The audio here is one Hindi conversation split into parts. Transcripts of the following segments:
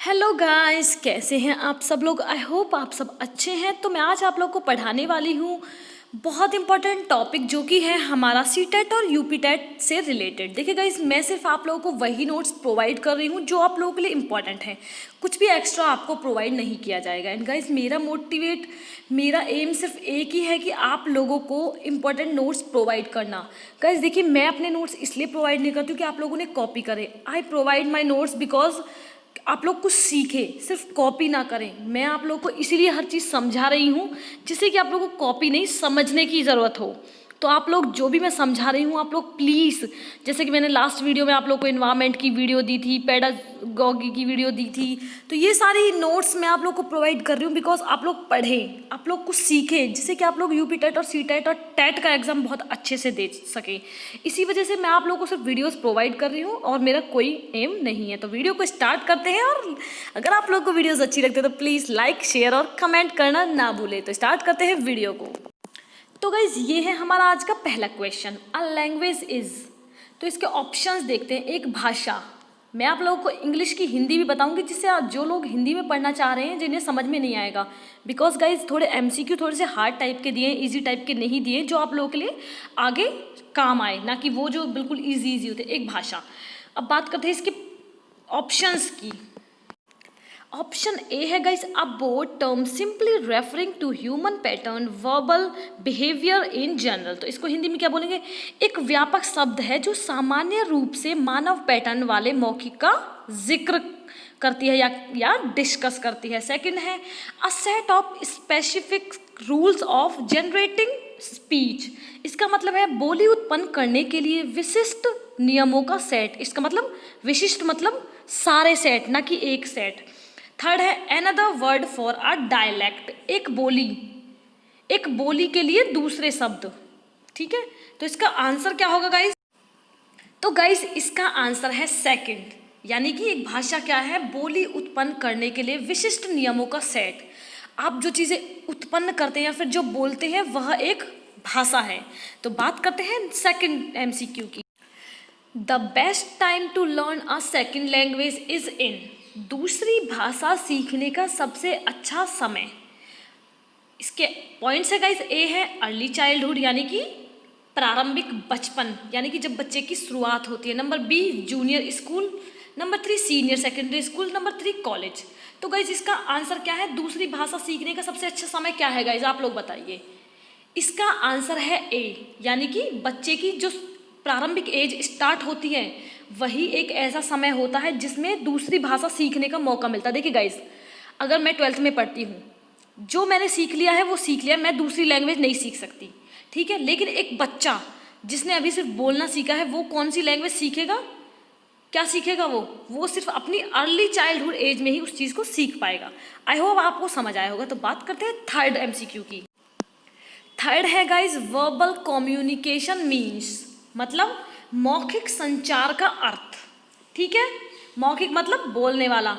हेलो गाइस, कैसे हैं आप सब लोग। आई होप आप सब अच्छे हैं। तो मैं आज आप लोग को पढ़ाने वाली हूँ बहुत इंपॉर्टेंट टॉपिक, जो कि है हमारा सी टेट और यूपी टेट से रिलेटेड। देखिए गाइस, मैं सिर्फ आप लोगों को वही नोट्स प्रोवाइड कर रही हूँ जो आप लोगों के लिए इंपॉर्टेंट है। कुछ भी एक्स्ट्रा आपको प्रोवाइड नहीं किया जाएगा। एंड गाइस, मेरा एम सिर्फ एक ही है कि आप लोगों को इंपॉर्टेंट नोट्स प्रोवाइड करना। गाइस देखिए, मैं अपने नोट्स इसलिए प्रोवाइड नहीं करती हूँ कि आप लोगों ने कॉपी करें। I provide my notes because आप लोग कुछ सीखें, सिर्फ कॉपी ना करें। मैं आप लोगों को इसीलिए हर चीज़ समझा रही हूँ जिससे कि आप लोगों को कॉपी नहीं समझने की ज़रूरत हो। तो आप लोग जो भी मैं समझा रही हूँ, आप लोग प्लीज़, जैसे कि मैंने लास्ट वीडियो में आप लोग को इन्वायरमेंट की वीडियो दी थी, पेडागॉजी की वीडियो दी थी, तो ये सारी नोट्स मैं आप लोग को प्रोवाइड कर रही हूँ बिकॉज आप लोग पढ़ें, आप लोग कुछ सीखें, जिससे कि आप लोग यूपी टेट और सी टेट और टेट का एग्जाम बहुत अच्छे से दे सकें। इसी वजह से मैं आप लोगों को सिर्फ वीडियोस प्रोवाइड कर रही हूँ और मेरा कोई एम नहीं है। तो वीडियो को स्टार्ट करते हैं। और अगर आप लोग को वीडियोस अच्छी लगती है तो प्लीज़ लाइक, शेयर और कमेंट करना ना भूलें। तो स्टार्ट करते हैं वीडियो को। तो गाइज, ये है हमारा आज का पहला क्वेश्चन, अ लैंग्वेज इज। तो इसके ऑप्शंस देखते हैं। एक भाषा, मैं आप लोगों को इंग्लिश की हिंदी भी बताऊंगी, जिससे जो लोग हिंदी में पढ़ना चाह रहे हैं जिन्हें समझ में नहीं आएगा, बिकॉज गाइज थोड़े एमसीक्यू थोड़े से हार्ड टाइप के दिए, इजी टाइप के नहीं दिए, जो आप लोगों के लिए आगे काम आए, ना कि वो जो बिल्कुल इजी होते। एक भाषा। अब बात करते हैं इसके ऑप्शंस की। ऑप्शन ए है guys, a board term simply referring to human pattern verbal behaviour in general. तो इसको हिंदी में क्या बोलेंगे? एक व्यापक शब्द है जो सामान्य रूप से मानव पैटर्न वाले मौखिक का जिक्र करती है या डिस्कस करती है। सेकंड है, a set of specific rules of generating speech. इसका मतलब है बोली उत्पन्न करने के लिए विशिष्ट नियमों का सेट। इसका मतलब विशिष्ट मतलब सारे सेट, ना कि एक सेट। थर्ड है, another word for a dialect, एक बोली के लिए दूसरे शब्द। ठीक है, तो इसका आंसर क्या होगा गाइस? तो गाइस, इसका आंसर है सेकंड, यानी कि एक भाषा क्या है? बोली उत्पन्न करने के लिए विशिष्ट नियमों का सेट। आप जो चीज़ें उत्पन्न करते हैं या फिर जो बोलते हैं, वह एक भाषा है। तो बात करते हैं सेकंड एमसीक्यू की। The best time to learn a second language is in. दूसरी भाषा सीखने का सबसे अच्छा समय। इसके पॉइंट्स है गाइस। ए है अर्ली चाइल्डहुड, यानी कि प्रारंभिक बचपन, यानी कि जब बच्चे की शुरुआत होती है। Number B, junior school. Number 3, senior secondary school. Number 3, college. तो गाइस, इसका आंसर क्या है? दूसरी भाषा सीखने का सबसे अच्छा समय क्या है गाइस? आप लोग बताइए। इसका आंसर है ए, यानी कि बच्चे की जो प्रारंभिक एज स्टार्ट होती है, वही एक ऐसा समय होता है जिसमें दूसरी भाषा सीखने का मौका मिलता है। देखिए गाइस, अगर मैं 12th में पढ़ती हूँ, जो मैंने सीख लिया है वो सीख लिया, मैं दूसरी लैंग्वेज नहीं सीख सकती। ठीक है, लेकिन एक बच्चा जिसने अभी सिर्फ बोलना सीखा है, वो कौन सी लैंग्वेज सीखेगा? क्या सीखेगा? वो सिर्फ अपनी अर्ली चाइल्डहुड एज में ही उस चीज़ को सीख पाएगा। आई होप आपको समझ आया होगा। तो बात करते हैं थर्ड एमसीक्यू की। थर्ड है गाइज, वर्बल कम्युनिकेशन मीन्स, मतलब मौखिक संचार का अर्थ। ठीक है, मौखिक मतलब बोलने वाला।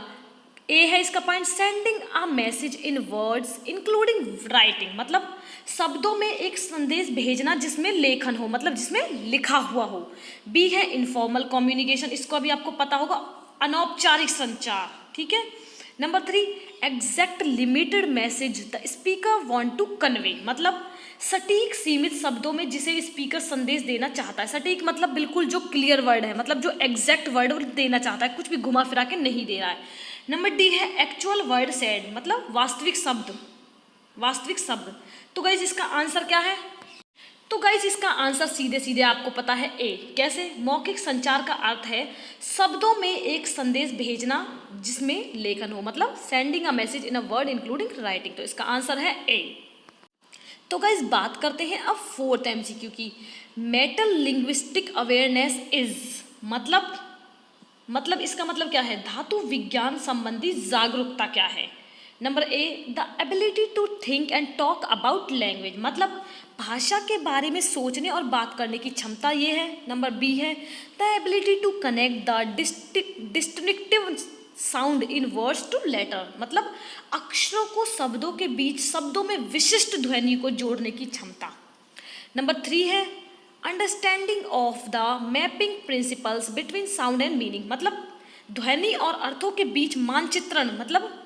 ए है इसका point, sending a message in words including writing, मतलब शब्दों में एक संदेश भेजना जिसमें लेखन हो, मतलब जिसमें लिखा हुआ हो। बी है इनफॉर्मल कम्युनिकेशन, इसको अभी आपको पता होगा, अनौपचारिक संचार। ठीक है। Number 3, exact limited message the speaker want to convey, मतलब सटीक सीमित शब्दों में जिसे स्पीकर संदेश देना चाहता है। सटीक मतलब बिल्कुल जो क्लियर वर्ड है, मतलब जो एग्जैक्ट वर्ड देना चाहता है, कुछ भी घुमा फिरा के नहीं दे रहा है। नंबर डी है एक्चुअल वर्ड सेड, मतलब वास्तविक शब्द। तो गाइज, इसका आंसर क्या है? तो गाइज, इसका आंसर सीधे सीधे आपको पता है, ए। कैसे? मौखिक संचार का अर्थ है शब्दों में एक संदेश भेजना जिसमें लेखन हो, मतलब sending a message in a word including writing. तो इसका आंसर है ए। तो गाइज, बात करते हैं अब फोर्थ एमसीक्यू की। मेटल लिंग्विस्टिक अवेयरनेस इज, मतलब इसका मतलब क्या है? धातु विज्ञान संबंधी जागरूकता क्या है? Number A, the ability to think and talk about language, मतलब भाषा के बारे में सोचने और बात करने की क्षमता, ये है। नंबर बी है the ability to connect the distinctive sound in words to letter, मतलब अक्षरों को शब्दों के बीच शब्दों में विशिष्ट ध्वनि को जोड़ने की क्षमता। नंबर 3 है understanding of the mapping principles between sound and meaning, मतलब ध्वनि और अर्थों के बीच मानचित्रण मतलब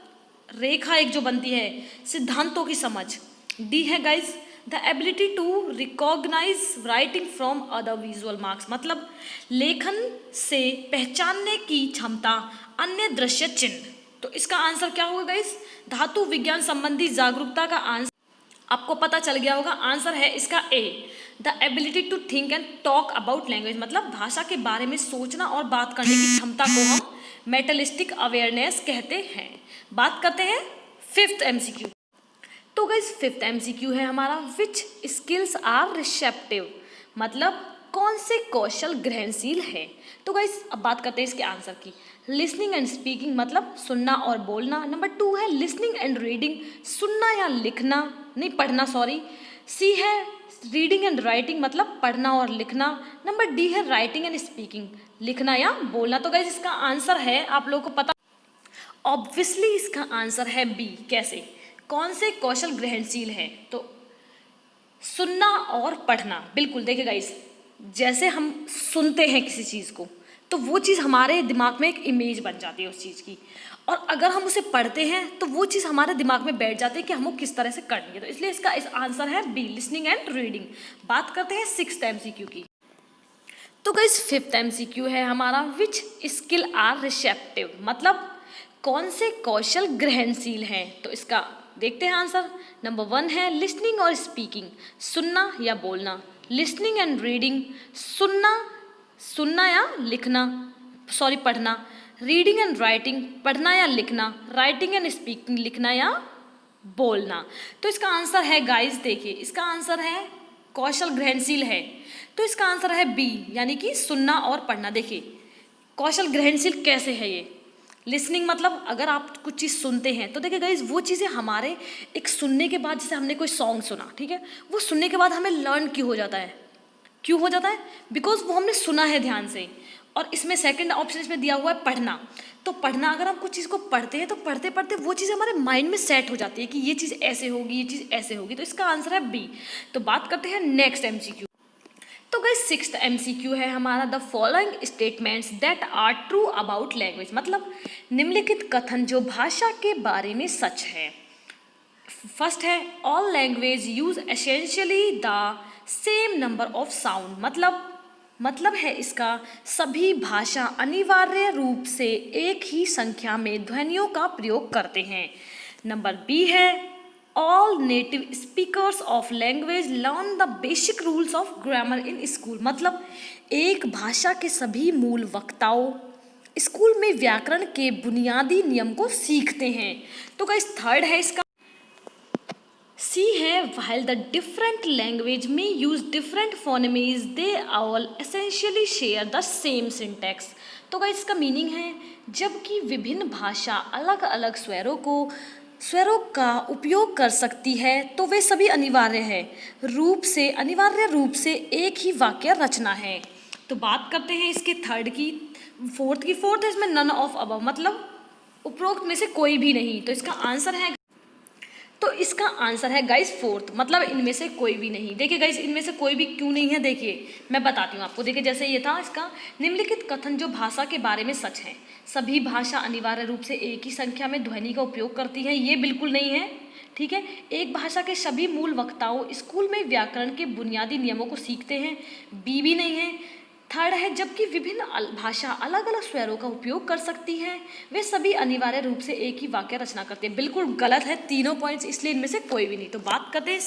रेखा एक जो बनती है, सिद्धांतों की समझ। डी है guys the ability to recognise writing from other visual marks मतलब लेखन से पहचानने की क्षमता अन्य दृश्य चिन्ह। तो इसका आंसर क्या होगा गाइज? धातु विज्ञान संबंधी जागरूकता का आंसर आपको पता चल गया होगा। आंसर है इसका A, the ability to think and talk about language मतलब भाषा के बारे में सोचना और बात करने की क्षमता को हम मेटलिस्टिक अवेयरनेस कहते हैं। बात करते हैं फिफ्थ एमसीक्यू। तो गाइस फिफ्थ एमसीक्यू है हमारा, विच स्किल्स आर रिसेप्टिव मतलब कौन से कौशल ग्रहणशील है। तो गाइस अब बात करते हैं इसके आंसर की। लिसनिंग एंड स्पीकिंग मतलब सुनना और बोलना। नंबर 2 है लिसनिंग एंड रीडिंग सुनना या लिखना, नहीं पढ़ना सॉरी। सी है रीडिंग एंड राइटिंग मतलब पढ़ना और लिखना। नंबर डी है राइटिंग एंड स्पीकिंग लिखना या बोलना। तो गाइस इसका आंसर है, आप लोगों को पता ऑब्वियसली इसका आंसर है बी। कैसे, कौन से कौशल ग्रहणशील है? तो सुनना और पढ़ना। बिल्कुल देखिए गाइस, जैसे हम सुनते हैं किसी चीज़ को तो वो चीज़ हमारे दिमाग में एक इमेज बन जाती है उस चीज़ की, और अगर हम उसे पढ़ते हैं तो वो चीज़ हमारे दिमाग में बैठ जाती है कि हमको किस तरह से करनी है। तो इसलिए इसका आंसर है बी, लिसनिंग एंड रीडिंग। बात करते हैं सिक्स्थ एमसीक्यू की। तो गाइस फिफ्थ एमसीक्यू है हमारा, विच स्किल आर रिसेप्टिव मतलब कौन से कौशल ग्रहणशील हैं। तो इसका देखते हैं आंसर। नंबर 1 है लिसनिंग और स्पीकिंग सुनना या बोलना। लिसनिंग एंड रीडिंग सुनना या लिखना, सॉरी पढ़ना। रीडिंग एंड राइटिंग पढ़ना या लिखना। राइटिंग एंड स्पीकिंग लिखना या बोलना। तो इसका आंसर है गाइस, देखिए इसका आंसर है कौशल ग्रहणशील है, तो इसका आंसर है बी यानी कि सुनना और पढ़ना। देखिए कौशल ग्रहणशील कैसे है ये। लिसनिंग मतलब अगर आप कुछ चीज़ सुनते हैं तो देखिए गाइस वो चीज़ें हमारे एक सुनने के बाद, जैसे हमने कोई सॉन्ग सुना, ठीक है, वो सुनने के बाद हमें लर्न क्यों हो जाता है, क्यों हो जाता है? बिकॉज वो हमने सुना है ध्यान से। और इसमें सेकंड ऑप्शन इसमें दिया हुआ है पढ़ना। तो पढ़ना, अगर हम कुछ चीज़ को पढ़ते हैं तो पढ़ते पढ़ते वो चीज़ हमारे माइंड में सेट हो जाती है कि ये चीज़ ऐसे होगी, ये चीज़ ऐसे होगी। तो इसका आंसर है बी। तो बात करते हैं नेक्स्ट एमसीक्यू। तो गाइस सिक्स्थ एमसीक्यू है हमारा, the following statements that are true about language मतलब निम्नलिखित कथन जो भाषा के बारे में सच है। फर्स्ट है all language use essentially the same number of sound मतलब है इसका सभी भाषा अनिवार्य रूप से एक ही संख्या में ध्वनियों का प्रयोग करते हैं। नंबर बी है all native speakers of language learn the basic rules of grammar in school मतलब एक भाषा के सभी मूल वक्ताओं स्कूल में व्याकरण के बुनियादी नियम को सीखते हैं। तो गाइस थर्ड है इसका सी है while the different language may use different phonemes they all essentially share the same syntax। तो गाइस इसका मीनिंग है जबकि विभिन्न भाषा अलग अलग स्वरों का उपयोग कर सकती है तो वे सभी अनिवार्य रूप से एक ही वाक्य रचना है। तो बात करते हैं इसके थर्ड की। फोर्थ है इसमें नन ऑफ अबव मतलब उपरोक्त में से कोई भी नहीं। तो इसका आंसर है गाइस फोर्थ मतलब इनमें से कोई भी नहीं। देखिए गाइस इनमें से कोई भी क्यों नहीं है, देखिए मैं बताती हूँ आपको। देखिए जैसे ये था इसका निम्नलिखित कथन जो भाषा के बारे में सच है, सभी भाषा अनिवार्य रूप से एक ही संख्या में ध्वनि का उपयोग करती है, ये बिल्कुल नहीं है, ठीक है। एक भाषा के सभी मूल वक्ताओं स्कूल में व्याकरण के बुनियादी नियमों को सीखते हैं, बी भी नहीं है। थर्ड है जबकि विभिन्न भाषा अलग अलग स्वरों का उपयोग कर सकती हैं वे सभी अनिवार्य रूप से एक ही वाक्य रचना करते हैं, बिल्कुल गलत है तीनों पॉइंट्स, इसलिए इनमें से कोई भी नहीं। तो बात करते हैं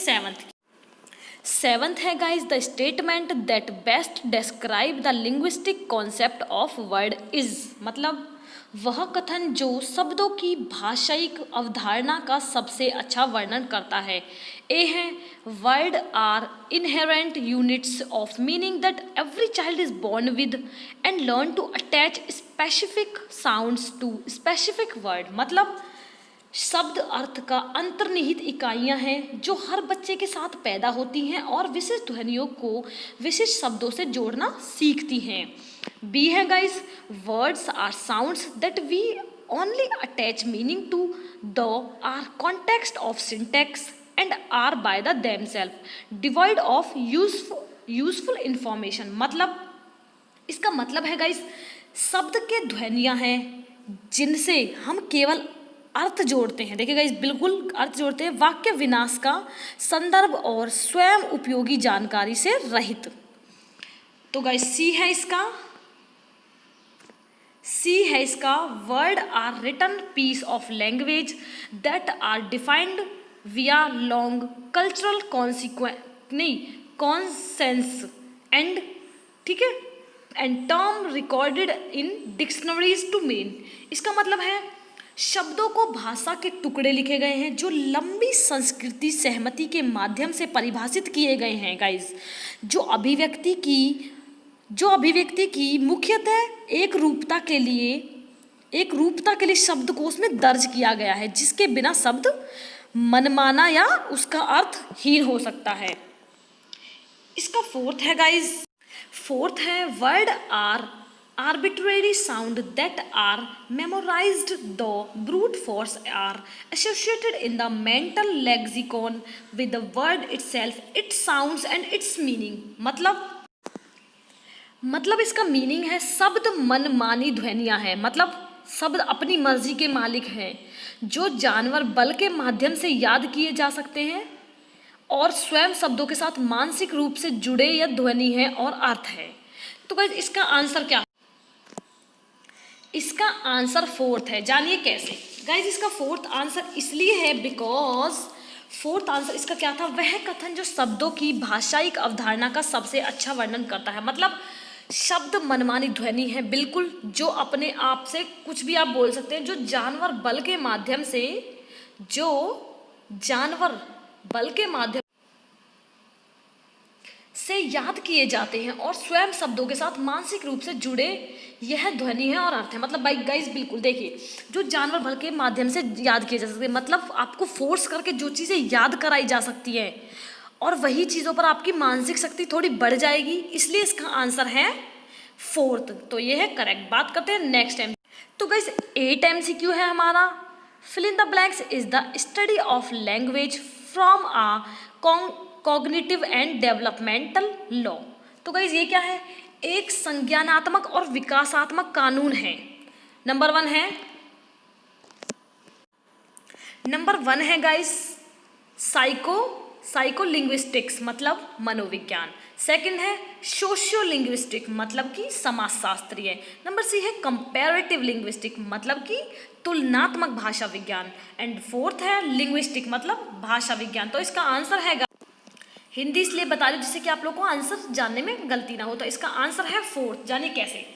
सेवंथ है guys the statement that best describe the linguistic concept of word is मतलब वह कथन जो शब्दों की भाषायिक अवधारणा का सबसे अच्छा वर्णन करता है। ए है word are inherent units of meaning that every child is born with and learn to attach specific sounds to specific word मतलब शब्द अर्थ का अंतर्निहित इकाइयां हैं जो हर बच्चे के साथ पैदा होती हैं और विशिष्ट ध्वनियों को विशिष्ट शब्दों से जोड़ना सीखती हैं। बी है guys words are sounds that we only attach meaning to the are context of syntax and are by the themself devoid of useful information मतलब इसका मतलब है गाइस शब्द के ध्वनियाँ हैं जिनसे हम केवल अर्थ जोड़ते हैं। देखिए गाइस, बिल्कुल अर्थ जोड़ते हैं, वाक्य विनाश का संदर्भ और स्वयं उपयोगी जानकारी से रहित। तो गाइस सी है इसका word are written piece of language that are defined via long cultural consensus and, ठीक है, and term recorded in dictionaries to mean. इसका मतलब है शब्दों को भाषा के टुकड़े लिखे गए हैं जो लंबी संस्कृति सहमति के माध्यम से परिभाषित किए गए हैं गाइस, जो अभिव्यक्ति की मुख्यतः एक रूपता के लिए शब्दकोश में दर्ज किया गया है, जिसके बिना शब्द मनमाना या उसका अर्थहीन हो सकता है। इसका फोर्थ है word are arbitrary sound that are memorized, though brute force are associated in the mental lexicon with the word itself, its sounds and its meaning। मतलब इसका मीनिंग है शब्द मनमानी ध्वनियाँ हैं, मतलब शब्द अपनी मर्जी के मालिक हैं जो जानवर बल के माध्यम से याद किए जा सकते हैं और स्वयं शब्दों के साथ मानसिक रूप से जुड़े या ध्वनि है और अर्थ है। तो गाइस इसका आंसर क्या है? इसका आंसर फोर्थ है। जानिए कैसे। गाइस इसका फोर्थ आंसर इसलिए है बिकॉज फोर्थ आंसर इसका क्या था, वह कथन जो शब्दों की भाषायिक अवधारणा का सबसे अच्छा वर्णन करता है। मतलब शब्द मनमानी ध्वनि है बिल्कुल, जो अपने आप से कुछ भी आप बोल सकते हैं, जो जानवर बल के माध्यम से याद किए जाते हैं और स्वयं शब्दों के साथ मानसिक रूप से जुड़े यह ध्वनि है और अर्थ है। मतलब भाई गाइस बिल्कुल देखिए, जो जानवर बल के माध्यम से याद किए जा सकते हैं, मतलब आपको फोर्स करके जो चीज़ें याद कराई जा सकती है और वही चीज़ों पर आपकी मानसिक शक्ति थोड़ी बढ़ जाएगी, इसलिए इसका आंसर है फोर्थ। तो ये है करेक्ट। बात करते हैं नेक्स्ट टाइम। तो गाइस 8 MCQ है हमारा। Fill in the blanks is the study of language from a cognitive and developmental law. तो गाइस ये क्या है, एक संज्ञानात्मक और विकासात्मक कानून है। नंबर वन है गाइस साइकोलिंग्विस्टिक्स, मतलब मनोविज्ञान। सेकंड है सोशियो लिंग्विस्टिक, मतलब कि समाजशास्त्रीय। नंबर सी है कंपैरेटिव लिंग्विस्टिक, मतलब कि तुलनात्मक भाषा विज्ञान। एंड फोर्थ है लिंग्विस्टिक, मतलब भाषा विज्ञान। तो इसका आंसर है, हिंदी इसलिए बता रही हूँ जिससे कि आप लोगों को आंसर जानने में गलती ना हो। तो इसका आंसर है फोर्थ। जानिए कैसे।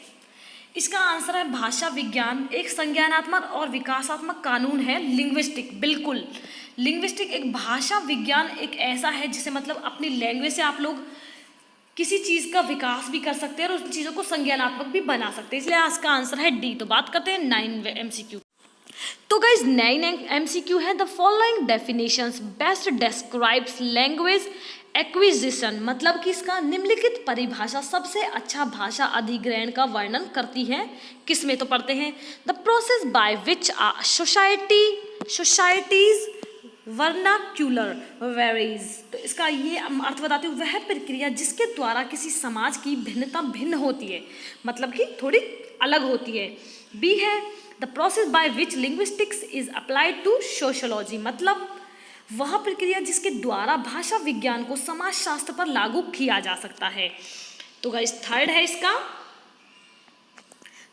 इसका आंसर है भाषा विज्ञान एक संज्ञानात्मक और विकासात्मक कानून है। लिंग्विस्टिक, बिल्कुल लिंग्विस्टिक एक भाषा विज्ञान एक ऐसा है जिसे मतलब अपनी लैंग्वेज से आप लोग किसी चीज़ का विकास भी कर सकते हैं और उन चीज़ों को संज्ञानात्मक भी बना सकते हैं, इसलिए इसका आंसर है डी। तो बात करते हैं 9 MCQ। तो गाइज 9 MCQ है the following definitions best describes language acquisition, मतलब कि इसका निम्नलिखित परिभाषा सबसे अच्छा भाषा अधिग्रहण का वर्णन करती है। किसमें तो पढ़ते हैं, the process by which societies vernacular varies. तो इसका ये अर्थ बताती हूँ, वह प्रक्रिया जिसके द्वारा किसी समाज की भिन्नता भिन्न होती है, मतलब कि थोड़ी अलग होती है। बी है the process by which linguistics is applied to sociology, मतलब वह प्रक्रिया जिसके द्वारा भाषा विज्ञान को समाजशास्त्र पर लागू किया जा सकता है। तो गाइस थर्ड है इसका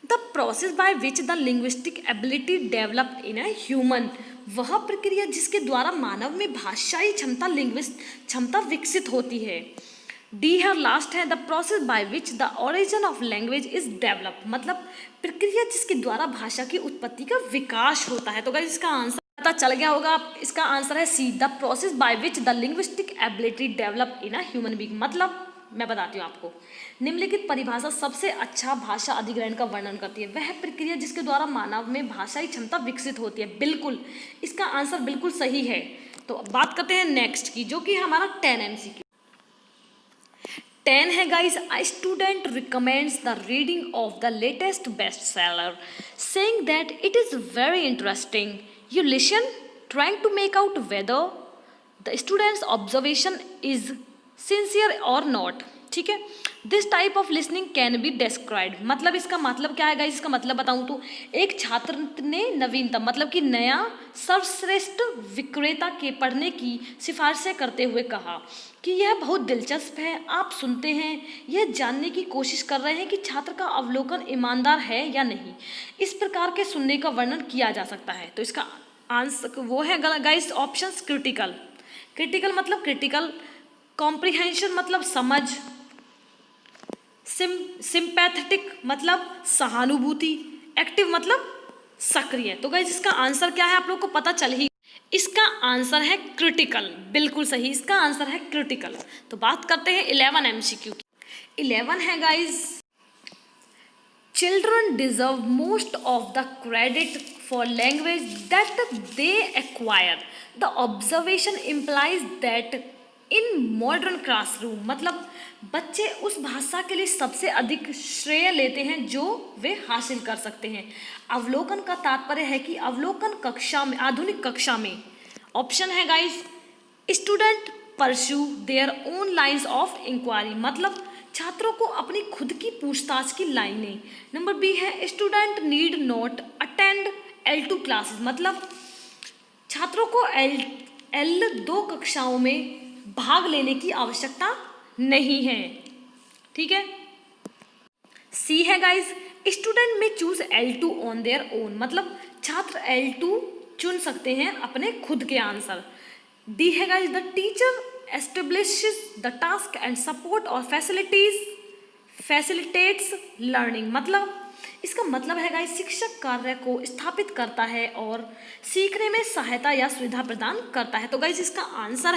the process by which the linguistic ability develop in a human, वह प्रक्रिया जिसके द्वारा मानव में भाषाई क्षमता विकसित होती है। डी है लास्ट है the process by which the origin of language is develop, मतलब प्रक्रिया जिसके द्वारा भाषा की उत्पत्ति का विकास होता है। तो गाइस इसका आंसर पता चल गया होगा। इसका आंसर है see the process by which the linguistic ability develop in a human being. मतलब मैं बताती हूँ आपको, निम्नलिखित परिभाषा सबसे अच्छा भाषा अधिग्रहण का वर्णन करती है, वह प्रक्रिया जिसके द्वारा मानव में भाषाई क्षमता विकसित होती है। बिल्कुल इसका आंसर बिल्कुल सही है। तो बात करते हैं नेक्स्ट की, जो कि हमारा 10 MCQ। 10 है guys a student recommends the reading of the latest bestseller saying that it is very interesting. You listen trying to make out whether the student's observation is sincere or not। ठीक ठीक है। This type of listening can be described, मतलब इसका मतलब क्या है गाइस, इसका मतलब बताऊं तो एक छात्र ने नवीनतम मतलब कि नया सर्वश्रेष्ठ विक्रेता के पढ़ने की सिफारिशें करते हुए कहा कि यह बहुत दिलचस्प है। आप सुनते हैं, यह जानने की कोशिश कर रहे हैं कि छात्र का अवलोकन ईमानदार है या नहीं। इस प्रकार के सुनने का वर्णन किया जा सकता है। तो इसका आंसर वो है गाइस ऑप्शंस क्रिटिकल। क्रिटिकल मतलब क्रिटिकल, कॉम्प्रिहेंशन मतलब समझ, सिंपैथेटिक मतलब सहानुभूति, एक्टिव मतलब सक्रिय। तो गाइस इसका आंसर क्या है आप लोग को पता चल ही, इसका आंसर है क्रिटिकल, बिल्कुल सही, इसका आंसर है क्रिटिकल। तो बात करते हैं 11 MCQ की। 11 है guys, children deserve most of the credit for language that they acquire. The observation implies that in modern classroom, मतलब बच्चे उस भाषा के लिए सबसे अधिक श्रेय लेते हैं जो वे हासिल कर सकते हैं। अवलोकन का तात्पर्य है कि अवलोकन कक्षा में, आधुनिक कक्षा में, ऑप्शन है guys student pursue their own lines of inquiry, मतलब छात्रों को अपनी खुद की पूछताछ की लाइनें। नंबर बी है student need not attend L2 classes, मतलब छात्रों को L2 कक्षाओं में भाग लेने की आवश्यकता नहीं है, ठीक है। सी है गाइस स्टूडेंट में choose L2 on their own, मतलब छात्र L2 चुन सकते हैं अपने खुद के आंसर। डी है guys the teacher establishes the task and support or facilitates learning, मतलब इसका मतलब है गाइस शिक्षक कार्य को स्थापित करता है और सीखने में सहायता या सुविधा प्रदान करता है। तो गाइस इसका आंसर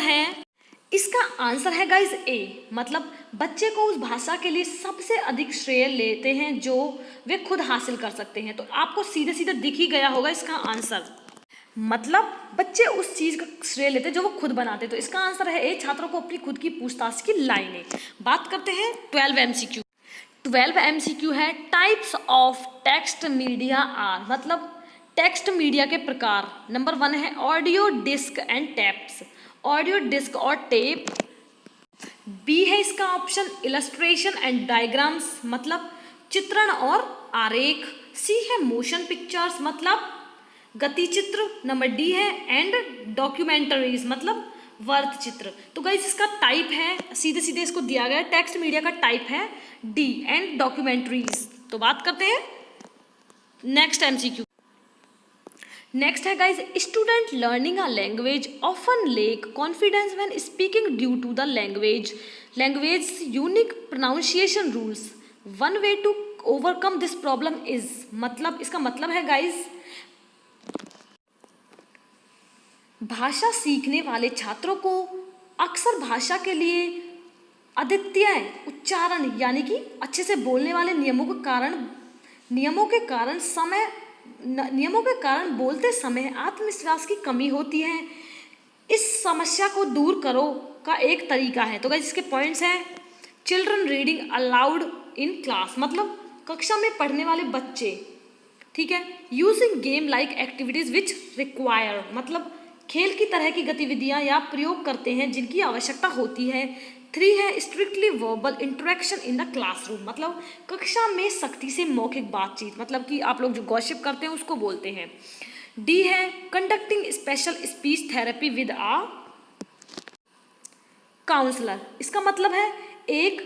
है गाइस ए, मतलब बच्चे को उस भाषा के लिए सबसे अधिक श्रेय लेते हैं जो वे खुद हासिल कर सकते हैं। तो आपको सीधे सीधे दिख ही गया होगा इसका आंसर, मतलब बच्चे उस चीज का श्रेय लेते जो वो खुद बनाते। तो इसका आंसर है ए, छात्रों को अपनी खुद की पूछताछ की लाइनें। बात करते हैं 12 MCQ। 12 MCQ है types of text media are, मतलब टेक्स्ट मीडिया के प्रकार। नंबर 1 है audio disc and tapes, audio disc और टेप। बी है इसका ऑप्शन इलस्ट्रेशन एंड डायग्राम्स, मतलब चित्रण और आरेख। सी है मोशन पिक्चर्स, मतलब गति चित्र। नंबर डी है एंड डॉक्यूमेंटरीज, मतलब वर्त चित्र। तो गाइस इसका टाइप है, सीधे सीधे इसको दिया गया टेक्स्ट मीडिया का टाइप है डी एंड डॉक्यूमेंटरीज। तो बात करते हैं नेक्स्ट MCQ। नेक्स्ट है guys student learning a language often lack confidence when speaking due to the language unique pronunciation rules. One way to overcome this problem is, मतलब इसका मतलब है गाइस भाषा सीखने वाले छात्रों को अक्सर भाषा के लिए अद्वितीय उच्चारण यानी कि अच्छे से बोलने वाले नियमों के कारण बोलते समय आत्मविश्वास की कमी होती है। इस समस्या को दूर करो का एक तरीका है। तो गाइस इसके पॉइंट्स हैं children reading allowed in class, मतलब कक्षा में पढ़ने वाले बच्चे, ठीक है। Using game like activities which require, मतलब खेल की तरह की गतिविधियां या प्रयोग करते हैं जिनकी आवश्यकता होती है। 3 है strictly verbal interaction in the classroom, मतलब कक्षा में सख्ती से मौखिक बातचीत, मतलब कि आप लोग जो गॉसिप करते हैं उसको बोलते हैं। डी है conducting special speech therapy with a counsellor, इसका मतलब है एक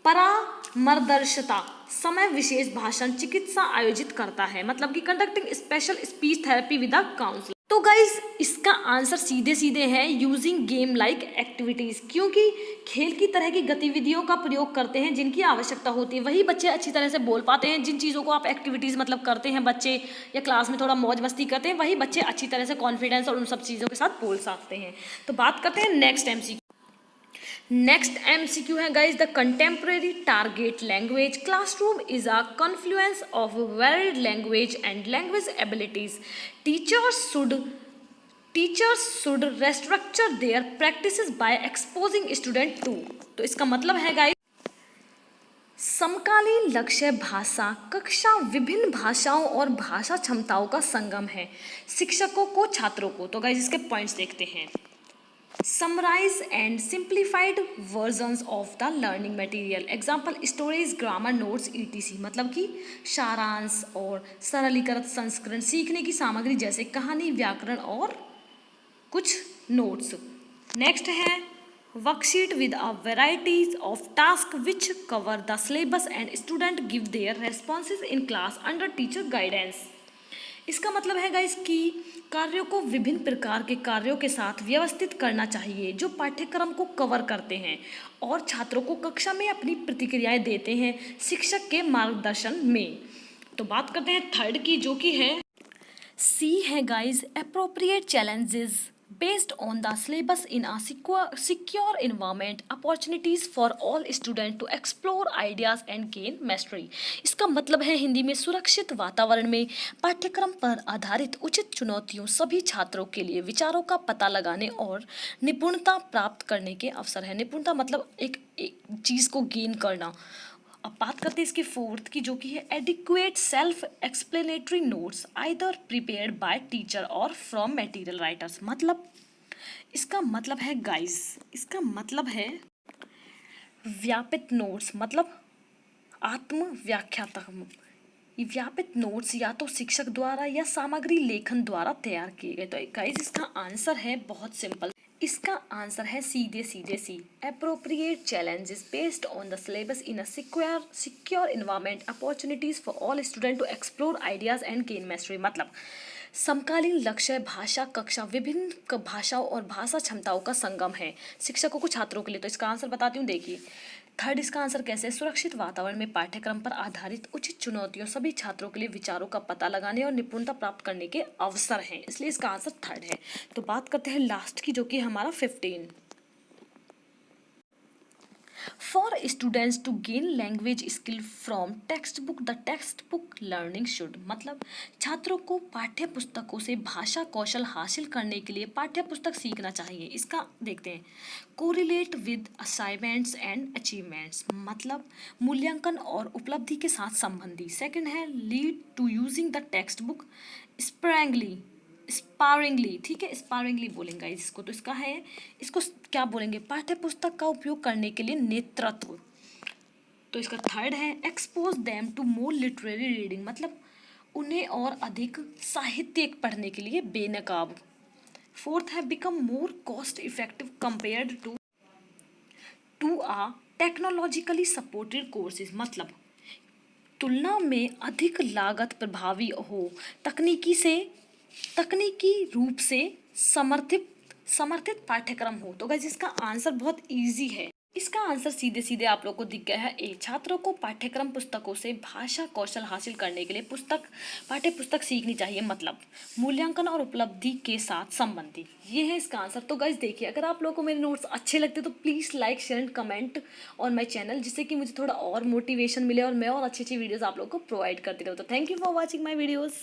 परामर्शदाता समय विशेष भाषण चिकित्सा आयोजित करता है, मतलब कि conducting special speech therapy with a counsellor. तो गाइज इसका आंसर सीधे सीधे है यूजिंग गेम लाइक एक्टिविटीज, क्योंकि खेल की तरह की गतिविधियों का प्रयोग करते हैं जिनकी आवश्यकता होती है, वही बच्चे अच्छी तरह से बोल पाते हैं। जिन चीज़ों को आप एक्टिविटीज़ मतलब करते हैं बच्चे या क्लास में थोड़ा मौज मस्ती करते हैं, वही बच्चे अच्छी तरह से कॉन्फिडेंस और उन सब चीज़ों के साथ बोल सकते हैं। तो बात करते हैं नेक्स्ट MCQ है guys the contemporary target language classroom is a confluence of varied language and language abilities. Teachers should restructure their practices by exposing student to. तो इसका मतलब है गाइज समकालीन लक्ष्य भाषा कक्षा विभिन्न भाषाओं और भाषा क्षमताओं का संगम है, शिक्षकों को छात्रों को। तो गाइज इसके पॉइंट्स देखते हैं। Summarize and simplified versions of the learning material. Example stories, grammar notes etc. मतलब कि सारांश और सरलीकृत संस्करण सीखने की सामग्री जैसे कहानी, व्याकरण और कुछ नोट्स। नेक्स्ट है worksheet with a varieties of task which cover the syllabus and student give their responses in class under teacher guidance. इसका मतलब है गाइस कि कार्यों को विभिन्न प्रकार के कार्यों के साथ व्यवस्थित करना चाहिए जो पाठ्यक्रम को कवर करते हैं और छात्रों को कक्षा में अपनी प्रतिक्रियाएं देते हैं शिक्षक के मार्गदर्शन में। तो बात करते हैं थर्ड की, जो कि है सी है guys appropriate challenges based on the syllabus in a secure environment, opportunities for all students to explore ideas and gain mastery। इसका मतलब है हिंदी में सुरक्षित वातावरण में पाठ्यक्रम पर आधारित उचित चुनौतियों सभी छात्रों के लिए विचारों का पता लगाने और निपुणता प्राप्त करने के अवसर है। निपुणता मतलब एक चीज़ को गेन करना। अब बात करते हैं इसकी फोर्थ की, जो कि है adequate self explanatory notes either prepared by teacher और फ्रॉम मटेरियल राइटर्स। मतलब इसका मतलब है गाइस, इसका मतलब है व्यापित नोट्स, मतलब आत्म व्याख्यात्मक व्यापित नोट्स या तो शिक्षक द्वारा या सामग्री लेखन द्वारा तैयार किए गए। तो गाइस इसका आंसर है बहुत सिंपल, इसका आंसर है सीधे सीधे सी appropriate challenges based on the syllabus in a secure environment, opportunities for all students to explore ideas and gain mastery। मतलब समकालीन लक्ष्य भाषा कक्षा विभिन्न भाषाओं और भाषा क्षमताओं का संगम है शिक्षकों को छात्रों के लिए। तो इसका आंसर बताती हूँ, देखिए थर्ड इसका आंसर कैसे है, सुरक्षित वातावरण में पाठ्यक्रम पर आधारित उचित चुनौतियों सभी छात्रों के लिए विचारों का पता लगाने और निपुणता प्राप्त करने के अवसर हैं, इसलिए इसका आंसर थर्ड है। तो बात करते हैं लास्ट की, जो कि हमारा 15। For students to gain language skill from textbook, the textbook learning should। मतलब छात्रों को पाठ्य पुस्तकों से भाषा कौशल हासिल करने के लिए पाठ्य पुस्तक सीखना चाहिए। इसका देखते हैं, correlate with assignments and achievements, मतलब मूल्यांकन और उपलब्धि के साथ संबंधी। सेकंड है lead to using the text book sparingly, ठीक है, स्पारिंगली बोलेंगे इसको। तो इसका है, इसको क्या बोलेंगे, पाठ्य पुस्तक का उपयोग करने के लिए नेतृत्व। तो इसका थर्ड है expose them to more literary reading, मतलब उन्हें और अधिक साहित्य पढ़ने के लिए बेनकाब। फोर्थ है become more cost effective compared to ah technologically supported courses, मतलब तुलना में अधिक लागत प्रभावी हो, तकनीकी रूप से समर्थित पाठ्यक्रम हो। तो गाइस इसका आंसर बहुत इजी है, इसका आंसर सीधे सीधे आप लोग को दिख गया है ए। छात्रों को पाठ्यक्रम पुस्तकों से भाषा कौशल हासिल करने के लिए पाठ्य पुस्तक सीखनी चाहिए, मतलब मूल्यांकन और उपलब्धि के साथ संबंधी, ये है इसका आंसर। तो गाइस देखिए, अगर आप लोगों को मेरे नोट्स अच्छे लगते तो please like share and comment on my channel, जिससे कि मुझे थोड़ा और मोटिवेशन मिले और मैं और अच्छी अच्छी वीडियोज़ आप लोग को प्रोवाइड करती रहूँ। तो thank you for watching my videos.